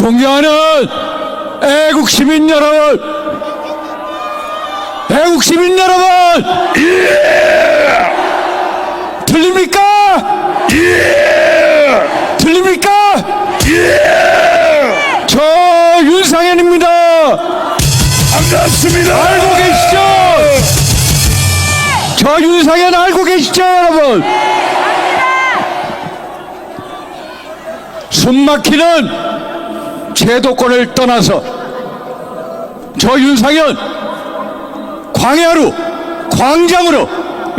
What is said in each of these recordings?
존경하는 애국 시민 여러분, 애국 시민 여러분, 들립니까? 들립니까? 저 윤상현입니다. 반갑습니다. 알고 계시죠? 저 윤상현 알고 계시죠, 여러분? 숨막히는 제도권을 떠나서 저 윤상현 광야로, 광장으로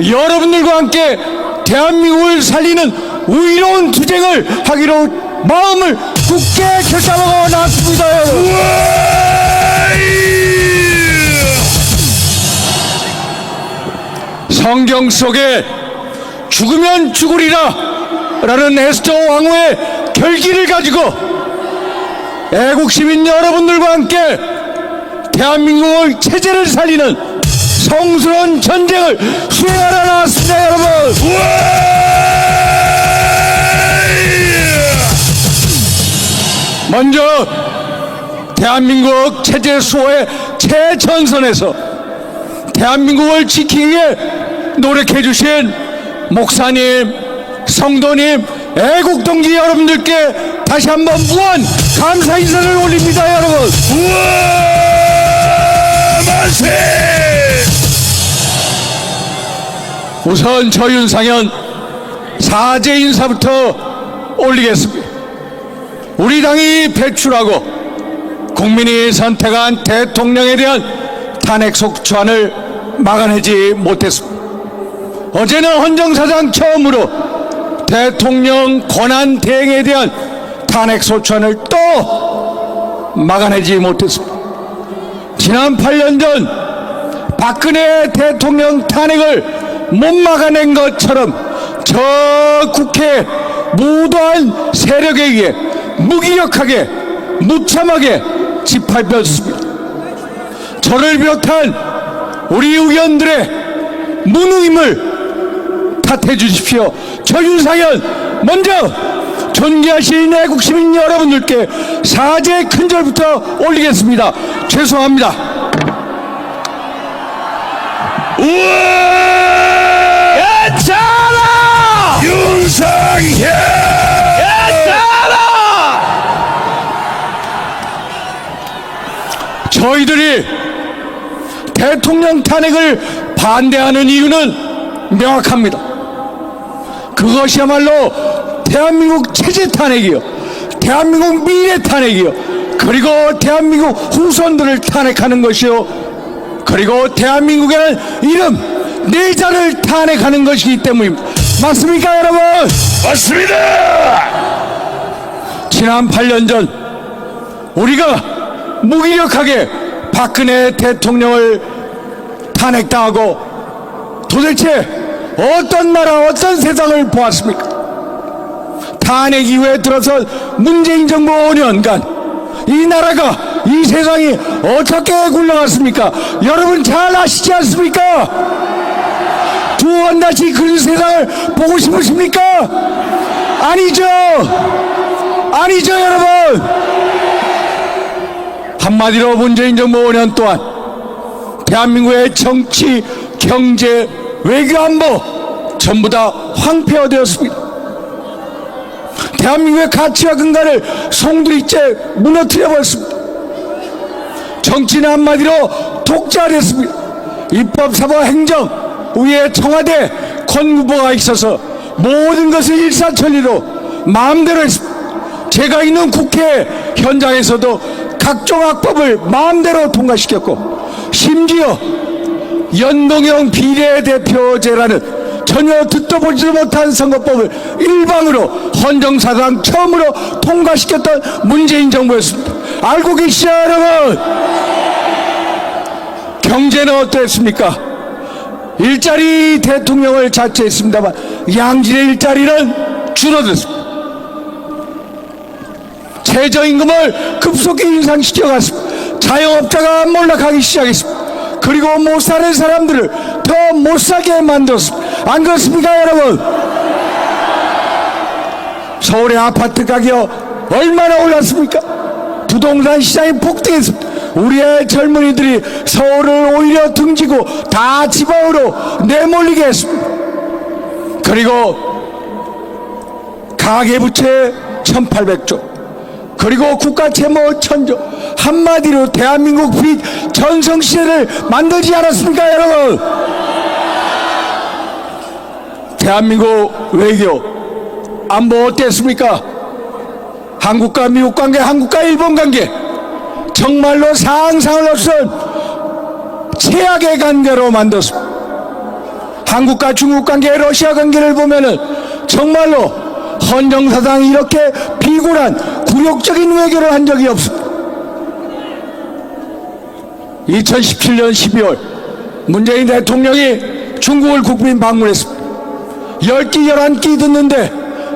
여러분들과 함께 대한민국을 살리는 의로운 투쟁을 하기로 마음을 굳게 결심하고 나왔습니다. 여러분. 성경 속에 죽으면 죽으리라 라는 에스더 왕후의 결기를 가지고 애국 시민 여러분들과 함께 대한민국의 체제를 살리는 성스러운 전쟁을 수행하러 나왔습니다. 여러분, 먼저 대한민국 체제 수호의 최전선에서 대한민국을 지키기 위해 노력해 주신 목사님, 성도님, 애국 동지 여러분들께 다시 한번 무한 감사 인사를 올립니다. 여러분, 만세! 우선 저 윤상현 사죄 인사부터 올리겠습니다. 우리 당이 배출하고 국민이 선택한 대통령에 대한 탄핵 속초안을 막아내지 못했습니다. 어제는 헌정사상 처음으로 대통령 권한 대행에 대한 탄핵 소추안을 또 막아내지 못했습니다. 지난 8년 전 박근혜 대통령 탄핵을 못 막아낸 것처럼 저 국회 무도한 세력에 의해 무기력하게 무참하게 짓밟혔습니다. 저를 비롯한 우리 의원들의 무능임을 탓해 주십시오. 저 윤상현 먼저 존귀하신 애국 시민 여러분들께 사죄의 큰절부터 올리겠습니다. 죄송합니다. 괜찮아! 윤상현! 괜찮아! 저희들이 대통령 탄핵을 반대하는 이유는 명확합니다. 그것이야말로 대한민국 체제 탄핵이요, 대한민국 미래 탄핵이요, 그리고 대한민국 후손들을 탄핵하는 것이요, 그리고 대한민국에는 이름 내자를 탄핵하는 것이기 때문입니다. 맞습니까, 여러분? 맞습니다! 지난 8년 전 우리가 무기력하게 박근혜 대통령을 탄핵당하고 도대체 어떤 나라, 어떤 세상을 보았습니까? 탄핵 이후에 들어서 문재인 정부 5년간 이 나라가, 이 세상이 어떻게 굴러갔습니까? 여러분 잘 아시지 않습니까? 두 번 다시 그런 세상을 보고 싶으십니까? 아니죠. 아니죠, 여러분. 한마디로 문재인 정부 5년 동안 대한민국의 정치, 경제, 외교, 안보 전부 다 황폐화되었습니다. 대한민국의 가치와 근간을 송두리째 무너뜨려 버렸습니다. 정치는 한마디로 독자됐습니다. 입법, 사법, 행정, 위에 청와대, 건국부가 있어서 모든 것을 일사천리로 마음대로 했습니다. 제가 있는 국회 현장에서도 각종 악법을 마음대로 통과시켰고, 심지어 연동형 비례대표제라는 전혀 듣도 보지도 못한 선거법을 일방으로 헌정사상 처음으로 통과시켰던 문재인 정부였습니다. 알고 계시죠, 여러분? 경제는 어땠습니까? 일자리 대통령을 자처했습니다만 양질의 일자리는 줄어들었습니다. 최저임금을 급속히 인상시켜갔습니다. 자영업자가 몰락하기 시작했습니다. 그리고 못 사는 사람들을 더 못 사게 만들었습니다. 안 그렇습니까, 여러분? 서울의 아파트 가격 얼마나 올랐습니까? 부동산 시장이 폭등했습니다. 우리의 젊은이들이 서울을 오히려 등지고 다 지방으로 내몰리게 했습니다. 그리고 가계부채 1800조, 그리고 국가채무 1000조, 한마디로 대한민국 빚 전성시대를 만들지 않았습니까 여러분? 대한민국 외교 안보 어땠습니까? 한국과 미국 관계, 한국과 일본 관계, 정말로 상상을 넘어선 최악의 관계로 만들었습니다. 한국과 중국 관계, 러시아 관계를 보면은 정말로 헌정사상 이렇게 비굴한 굴욕적인 외교를 한 적이 없습니다. 2017년 12월 문재인 대통령이 중국을 국빈 방문했습니다. 10끼 11끼 듣는데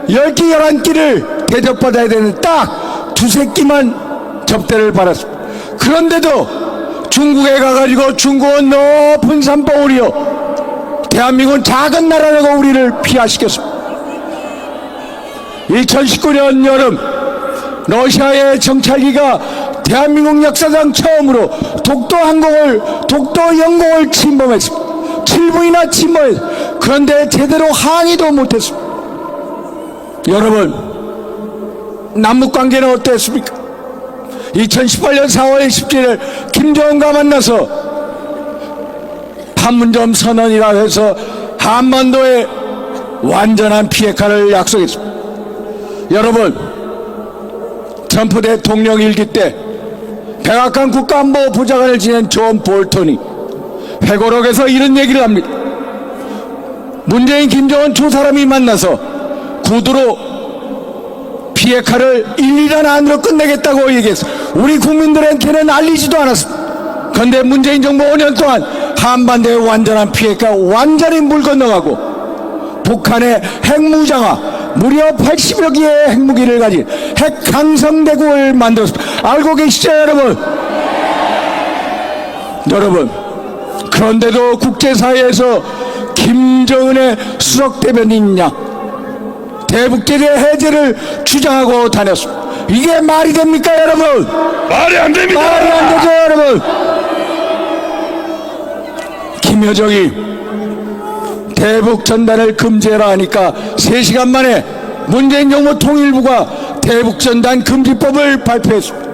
10끼 11끼를 대접받아야 되는 딱 두세 끼만 접대를 받았습니다. 그런데도 중국에 가가지고 중국은 높은 산봉우리요, 대한민국은 작은 나라라고 우리를 피하시켰습니다. 2019년 여름 러시아의 정찰기가 대한민국 역사상 처음으로 독도 영공을 침범했습니다. 7분이나 침범했습니다. 그런데 제대로 항의도 못했습니다. 여러분, 남북관계는 어땠습니까? 2018년 4월 17일 김정은과 만나서 판문점 선언이라 해서 한반도에 완전한 비핵화를 약속했습니다. 여러분, 트럼프 대통령 일기 때 백악관 국가안보 보좌관을 지낸 존 볼턴이 회고록에서 이런 얘기를 합니다. 문재인, 김정은 두 사람이 만나서 구두로 비핵화를 1~2년 안으로 끝내겠다고 얘기했어. 우리 국민들한테는 알리지도 않았습니다. 그런데 문재인 정부 5년 동안 한반도의 완전한 비핵화 완전히 물 건너가고 북한의 핵무장화, 무려 80여 개의 핵무기를 가진 핵강성대국을 만들었습니다. 알고 계시죠 여러분? 여러분, 그런데도 국제사회에서 김정은의 수석대변인이냐 대북제재 해제를 주장하고 다녔습니다. 이게 말이 됩니까 여러분? 말이 안 됩니다. 말이 안 되죠 여러분? 김여정이 대북 전단을 금지해라 하니까 3시간 만에 문재인 정부 통일부가 대북 전단 금지법을 발표했습니다.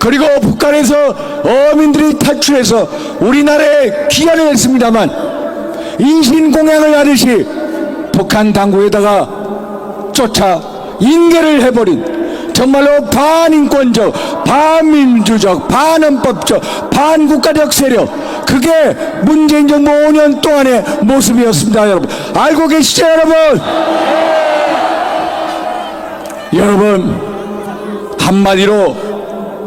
그리고 북한에서 어민들이 탈출해서 우리나라에 귀환을 했습니다만 인신공양을 하듯이 북한 당국에다가 쫓아 인계를 해버린 정말로 반인권적, 반민주적, 반헌법적, 반국가적 세력, 그게 문재인 정부 5년 동안의 모습이었습니다. 여러분 알고 계시죠 여러분? 여러분, 한마디로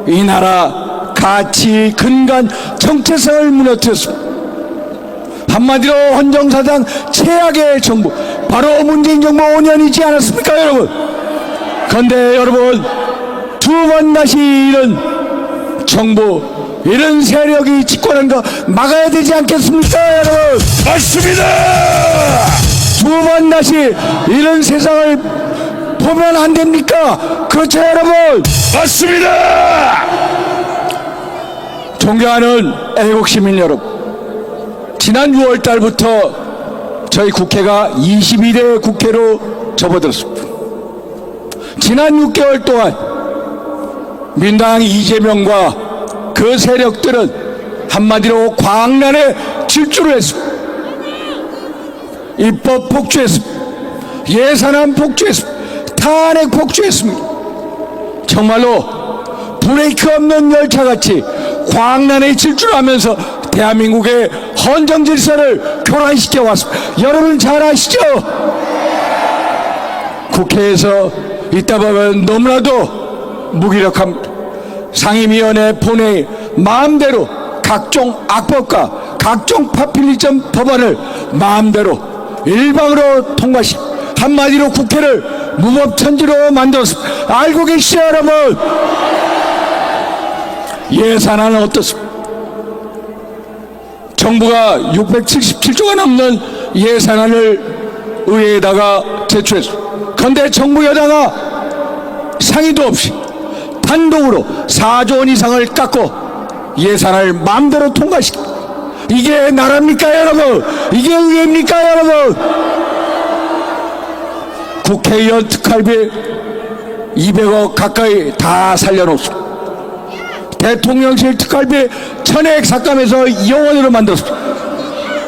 이 나라 가치, 근간, 정체성을 무너뜨렸습니다. 한마디로 헌정사상 최악의 정부, 바로 문재인 정부 5년이지 않았습니까 여러분? 그런데 여러분, 두 번 다시 이런 정부, 이런 세력이 집권한 거 막아야 되지 않겠습니까 여러분? 맞습니다. 두 번 다시 이런 세상을 보면 안 됩니까? 그렇죠 여러분? 맞습니다. 존경하는 애국시민 여러분, 지난 6월 달부터 저희 국회가 22대 국회로 접어들었습니다. 지난 6개월 동안 민당 이재명과 그 세력들은 한마디로 광란에 질주를 했습니다. 입법 폭주했습니다. 예산안 폭주했습니다. 탄핵 폭주했습니다. 정말로 브레이크 없는 열차같이 광란에 질주하면서 대한민국의 헌정 질서를 교란시켜 왔습니다. 여러분 잘 아시죠? 국회에서 있다 보면 너무나도 무기력합니다. 상임위원회 본회의 마음대로 각종 악법과 각종 파퓰리즘 법안을 마음대로 일방으로 통과시, 한마디로 국회를 무법천지로 만들었습니다. 알고 계시죠 여러분? 예산안은 어떻습니까? 정부가 677조가 넘는 예산안을 의회에다가 제출했습니다. 그런데 정부 여당은 상의도 없이 단독으로 4조 원 이상을 깎고 예산을 마음대로 통과시켜. 이게 나라입니까 여러분? 이게 의회입니까 여러분? 국회의원 특활비 200억 가까이 다 살려놓습니다. 대통령실 특활비 천액 삭감해서 영원으로 만들었습니다.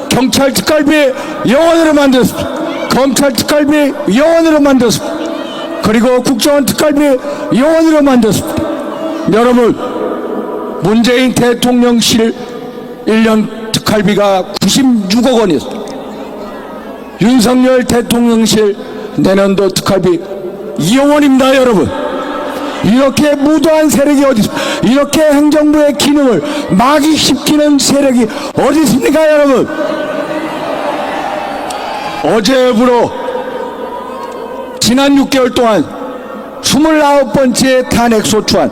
경찰 특활비 영원으로 만들었습니다. 검찰 특활비 영원으로 만들었습니다. 그리고 국정원 특활비 영원으로 만들었습니다. 여러분, 문재인 대통령실 1년 특활비가 96억 원이었습니다. 윤석열 대통령실 내년도 특활비 2억 원입니다 여러분. 이렇게 무도한 세력이 어디 있습니까? 이렇게 행정부의 기능을 마귀시키는 세력이 어디 있습니까 여러분? 어제부로 지난 6개월 동안 29번째 탄핵 소추안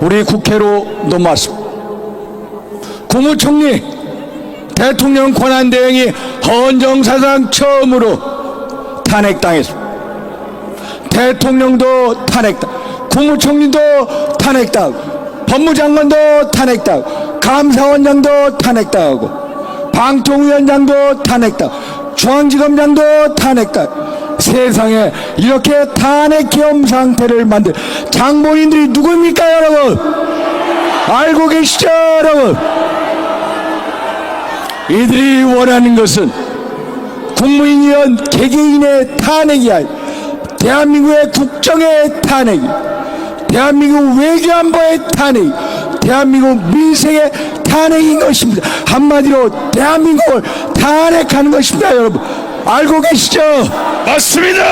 우리 국회로 넘어왔습니다. 국무총리 대통령 권한대행이 헌정사상 처음으로 탄핵당했습니다. 대통령도 탄핵당, 국무총리도 탄핵당, 법무장관도 탄핵당, 감사원장도 탄핵당하고 방통위원장도 탄핵당, 중앙지검장도 탄핵당. 세상에 이렇게 탄핵 겸 상태를 만든 장본인들이 누구입니까 여러분? 알고 계시죠 여러분? 이들이 원하는 것은 국무위원 개개인의 탄핵이 아니라 대한민국의 국정의 탄핵이, 대한민국 외교안보의 탄핵이, 대한민국 민생의 탄핵인 것입니다. 한마디로 대한민국을 탄핵하는 것입니다 여러분. 알고 계시죠? 맞습니다.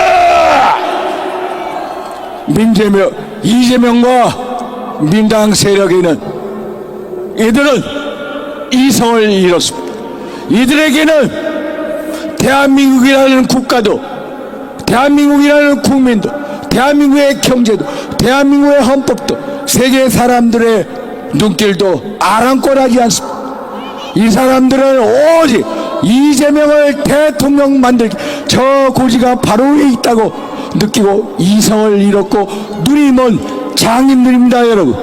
이재명과 민당 세력에는 이들은 이성을 잃었습니다. 이들에게는 대한민국이라는 국가도, 대한민국이라는 국민도, 대한민국의 경제도, 대한민국의 헌법도, 세계 사람들의 눈길도 아랑곳하지 않습니다. 이 사람들은 오직 이재명을 대통령 만들기, 저 고지가 바로 위에 있다고 느끼고 이성을 잃었고 눈이 먼 장인들입니다 여러분.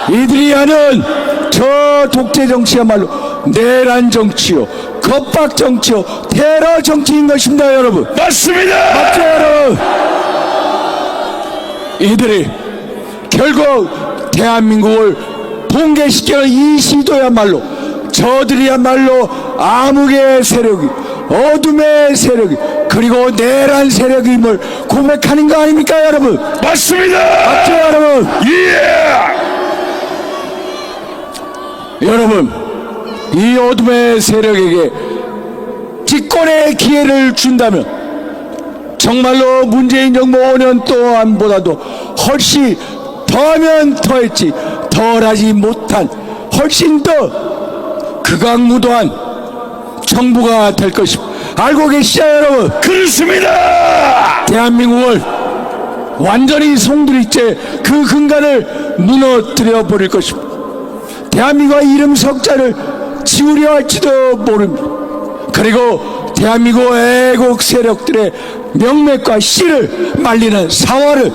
이들이 하는 저 독재 정치야말로 내란 정치요, 겁박 정치요, 테러 정치인 것입니다 여러분. 맞습니다. 맞죠 여러분? 이들이 결국 대한민국을 붕괴시키는 이 시도야말로 저들이야말로 암흑의 세력이, 어둠의 세력이, 그리고 내란 세력임을 고백하는 거 아닙니까 여러분? 맞습니다. 맞죠 여러분? 예. 여러분, 이 어둠의 세력에게 집권의 기회를 준다면 정말로 문재인 정부 5년 동안보다도 훨씬 더하면 더했지 덜하지 못한 훨씬 더 극악무도한 정부가 될 것입니다. 알고 계시죠 여러분? 그렇습니다. 대한민국을 완전히 송두리째 그 근간을 무너뜨려 버릴 것입니다. 대한민국의 이름 석자를 지우려 할지도 모릅니다. 그리고 대한민국 애국 세력들의 명맥과 씨를 말리는 사화를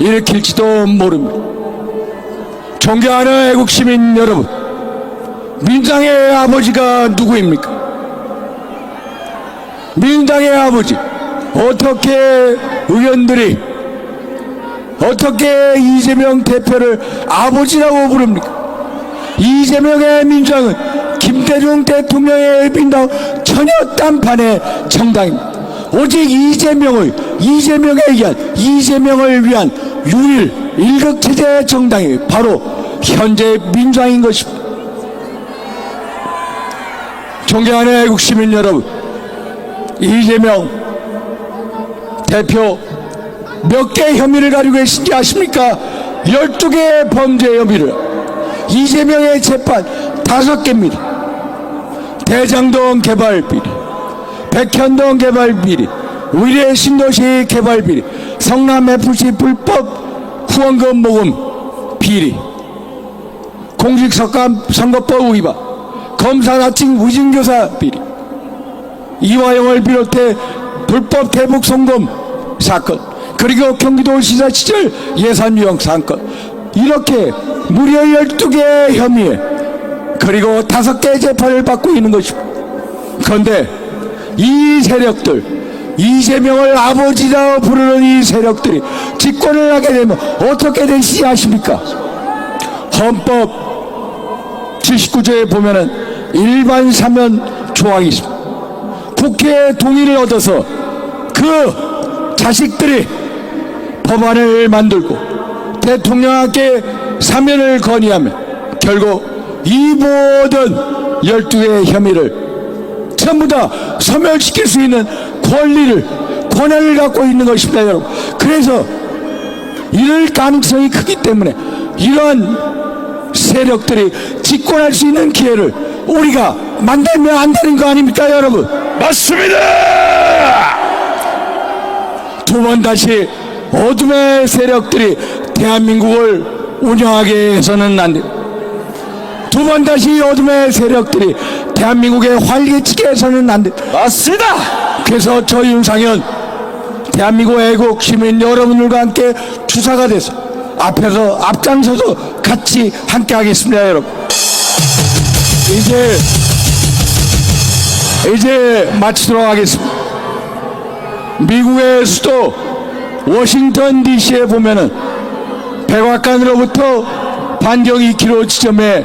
일으킬지도 모릅니다. 존경하는 애국 시민 여러분, 민주당의 아버지가 누구입니까? 민주당의 아버지, 어떻게 의원들이 어떻게 이재명 대표를 아버지라고 부릅니까? 이재명의 민주당은 김대중 대통령의 민당 전혀 딴판의 정당입니다. 오직 이재명을 위한 유일 일극체제 정당이 바로 현재 민주당인 것입니다. 존경하는 애국 시민 여러분, 이재명 대표 몇 개 혐의를 가지고 계신지 아십니까? 12개의 범죄 혐의를. 이재명의 재판 5개입니다. 대장동 개발 비리, 백현동 개발 비리, 의뢰 신도시 개발 비리, 성남 FC 불법 후원금 모금 비리, 공직선거법 위반, 검사 나칭 위증교사 비리, 이화영을 비롯해 불법 대북 송금 사건, 그리고 경기도시사 시절 예산유형 사건, 이렇게 무려 12개의 혐의에 그리고 5개의 재판을 받고 있는 것입니다. 그런데 이 세력들, 이재명을 아버지라고 부르는 이 세력들이 집권을 하게 되면 어떻게 되시지 아십니까? 헌법 79조에 보면은 일반 사면 조항이 있습니다. 국회의 동의를 얻어서 그 자식들이 법안을 만들고 대통령께 사면을 건의하면 결국 이 모든 12개의 혐의를 전부 다 소멸시킬 수 있는 권한을 갖고 있는 것입니다, 여러분. 그래서 이럴 가능성이 크기 때문에 이러한 세력들이 집권할 수 있는 기회를 우리가 만들면 안 되는 거 아닙니까, 여러분? 맞습니다. 두 번 다시 어둠의 세력들이 대한민국을 운영하게 해서는 안 됩니다. 두 번 다시 어둠의 세력들이 대한민국에 활개치게 해서는 안 됩니다. 맞습니다. 그래서 저 윤상현 대한민국 애국 시민 여러분들과 함께 주사가 돼서 앞장서서 같이 함께 하겠습니다, 여러분. 이제 마치도록 하겠습니다. 미국의 수도 워싱턴 DC에 보면은 백악관으로부터 반경 2km 지점에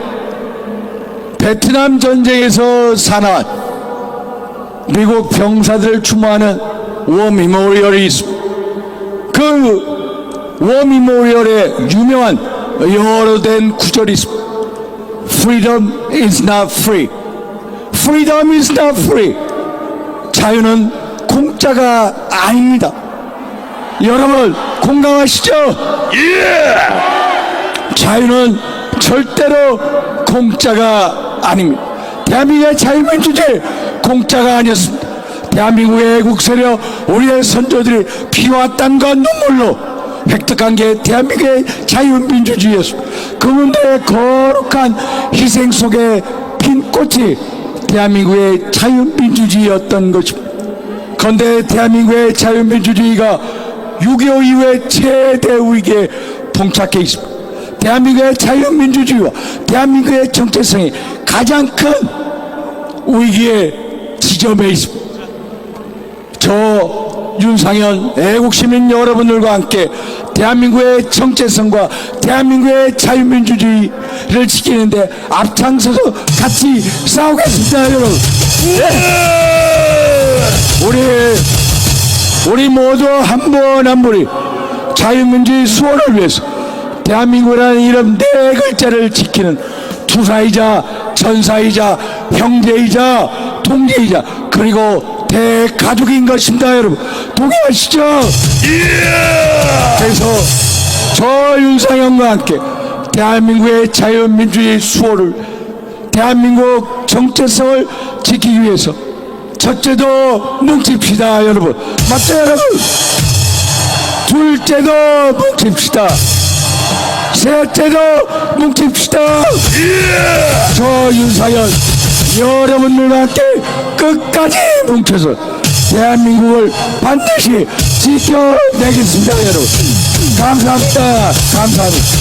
베트남 전쟁에서 사나운 미국 병사들을 추모하는 워 미모리얼이 있습니다. 그 워 미모리얼에 유명한 영어로 된 구절이 있습니다. Freedom is not free. Freedom is not free. 자유는 공짜가 아닙니다. 여러분 공감하시죠? 예. 자유는 절대로 공짜가 아닙니다. 대한민국의 자유민주주의 공짜가 아니었습니다. 대한민국의 애국 세력 우리의 선조들이 피와 땀과 눈물로 획득한 게 대한민국의 자유민주주의였습니다. 그분들의 거룩한 희생 속에 핀 꽃이 대한민국의 자유민주주의였던 것입니다. 그런데 대한민국의 자유민주주의가 6.25 이후에 최대 위기에 봉착해 있습니다. 대한민국의 자유민주주의와 대한민국의 정체성이 가장 큰 위기의 지점에 있습니다. 저 윤상현 애국시민 여러분들과 함께 대한민국의 정체성과 대한민국의 자유민주주의를 지키는데 앞장서서 같이 싸우겠습니다, 여러분. 우리 모두 한 분 한 분이 자유민주주의 수호를 위해서 대한민국이라는 이름 4글자를 지키는 투사이자 전사이자 형제이자 동지이자 그리고 대가족인 것입니다, 여러분. 동의하시죠? 그래서 저 윤상현과 함께 대한민국의 자유민주주의 수호를, 대한민국 정체성을 지키기 위해서 첫째도 뭉칩시다, 여러분. 맞죠, 여러분? 둘째도 뭉칩시다. 셋째도 뭉칩시다. 저 윤상현 여러분들과 함께 끝까지 뭉쳐서 대한민국을 반드시 지켜내겠습니다, 여러분. 감사합니다. 감사합니다.